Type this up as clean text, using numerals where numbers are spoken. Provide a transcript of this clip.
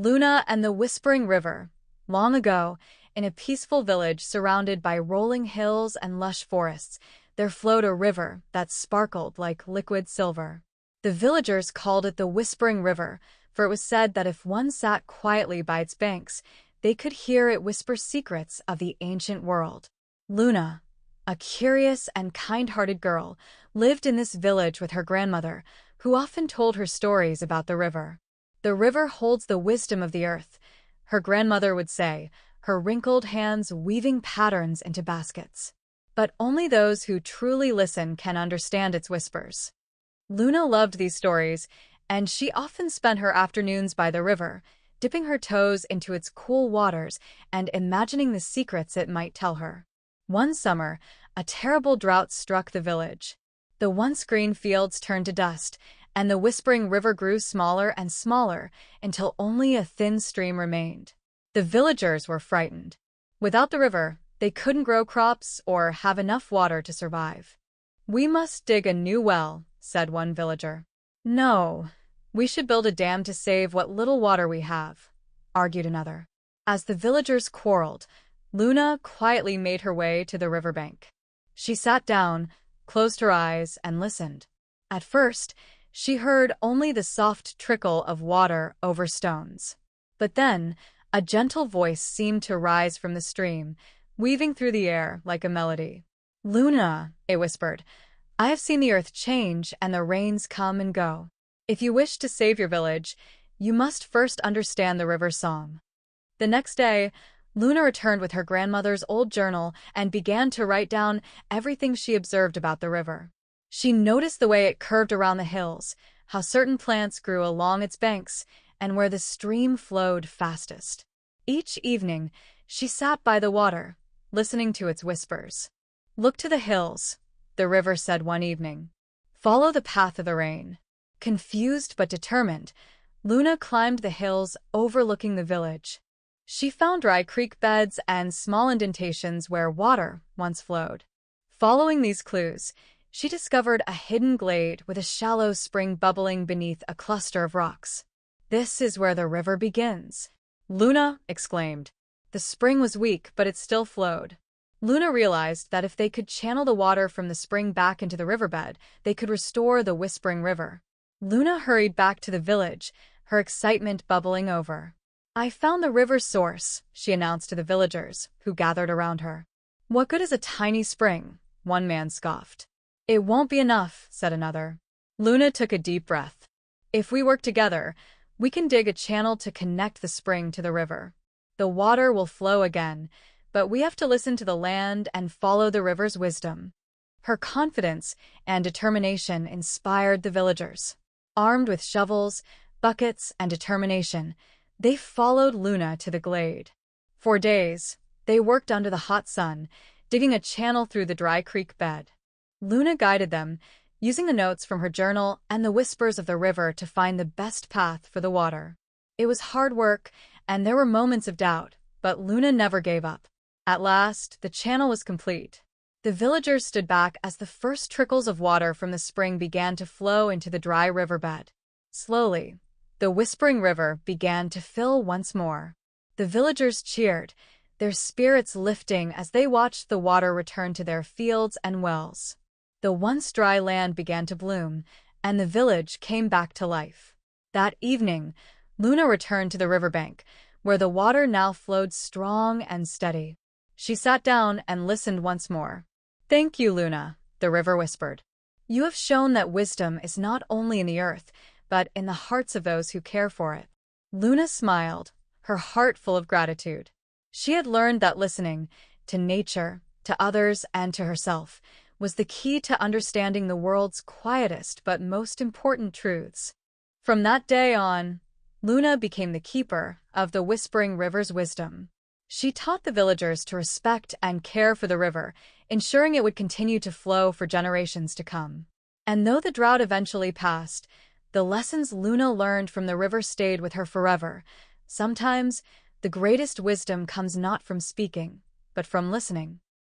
Luna and the Whispering River. Long ago, in a peaceful village surrounded by rolling hills and lush forests, there flowed a river that sparkled like liquid silver. The villagers called it the Whispering River, for it was said that if one sat quietly by its banks, they could hear it whisper secrets of the ancient world. Luna, a curious and kind-hearted girl, lived in this village with her grandmother, who often told her stories about the river. The river holds the wisdom of the earth, her grandmother would say, her wrinkled hands weaving patterns into baskets. But only those who truly listen can understand its whispers. Luna loved these stories, and she often spent her afternoons by the river, dipping her toes into its cool waters and imagining the secrets it might tell her. One summer, a terrible drought struck the village. The once green fields turned to dust, and the Whispering River grew smaller and smaller until only a thin stream remained. The villagers were frightened. Without the river, they couldn't grow crops or have enough water to survive. "We must dig a new well," said one villager. "No, we should build a dam to save what little water we have," argued another. As the villagers quarreled, Luna quietly made her way to the riverbank. She sat down, closed her eyes, and listened. At first, she heard only the soft trickle of water over stones. But then, a gentle voice seemed to rise from the stream, weaving through the air like a melody. "Luna," it whispered, "I have seen the earth change and the rains come and go. If you wish to save your village, you must first understand the river's song." The next day, Luna returned with her grandmother's old journal and began to write down everything she observed about the river. She noticed the way it curved around the hills, how certain plants grew along its banks, and where the stream flowed fastest. Each evening, she sat by the water, listening to its whispers. "Look to the hills," the river said one evening. "Follow the path of the rain." Confused but determined, Luna climbed the hills overlooking the village. She found dry creek beds and small indentations where water once flowed. Following these clues, she discovered a hidden glade with a shallow spring bubbling beneath a cluster of rocks. "This is where the river begins," Luna exclaimed. The spring was weak, but it still flowed. Luna realized that if they could channel the water from the spring back into the riverbed, they could restore the Whispering River. Luna hurried back to the village, her excitement bubbling over. "I found the river's source," she announced to the villagers, who gathered around her. "What good is a tiny spring?" one man scoffed. "It won't be enough," said another. Luna took a deep breath. "If we work together, we can dig a channel to connect the spring to the river. The water will flow again, but we have to listen to the land and follow the river's wisdom." Her confidence and determination inspired the villagers. Armed with shovels, buckets, and determination, they followed Luna to the glade. For days, they worked under the hot sun, digging a channel through the dry creek bed. Luna guided them, using the notes from her journal and the whispers of the river to find the best path for the water. It was hard work, and there were moments of doubt, but Luna never gave up. At last, the channel was complete. The villagers stood back as the first trickles of water from the spring began to flow into the dry riverbed. Slowly, the Whispering River began to fill once more. The villagers cheered, their spirits lifting as they watched the water return to their fields and wells. The once dry land began to bloom, and the village came back to life. That evening, Luna returned to the riverbank, where the water now flowed strong and steady. She sat down and listened once more. "Thank you, Luna," the river whispered. "You have shown that wisdom is not only in the earth, but in the hearts of those who care for it." Luna smiled, her heart full of gratitude. She had learned that listening, to nature, to others, and to herself, was the key to understanding the world's quietest but most important truths. From that day on, Luna became the keeper of the Whispering River's wisdom. She taught the villagers to respect and care for the river, ensuring it would continue to flow for generations to come. And though the drought eventually passed, the lessons Luna learned from the river stayed with her forever. Sometimes, the greatest wisdom comes not from speaking, but from listening.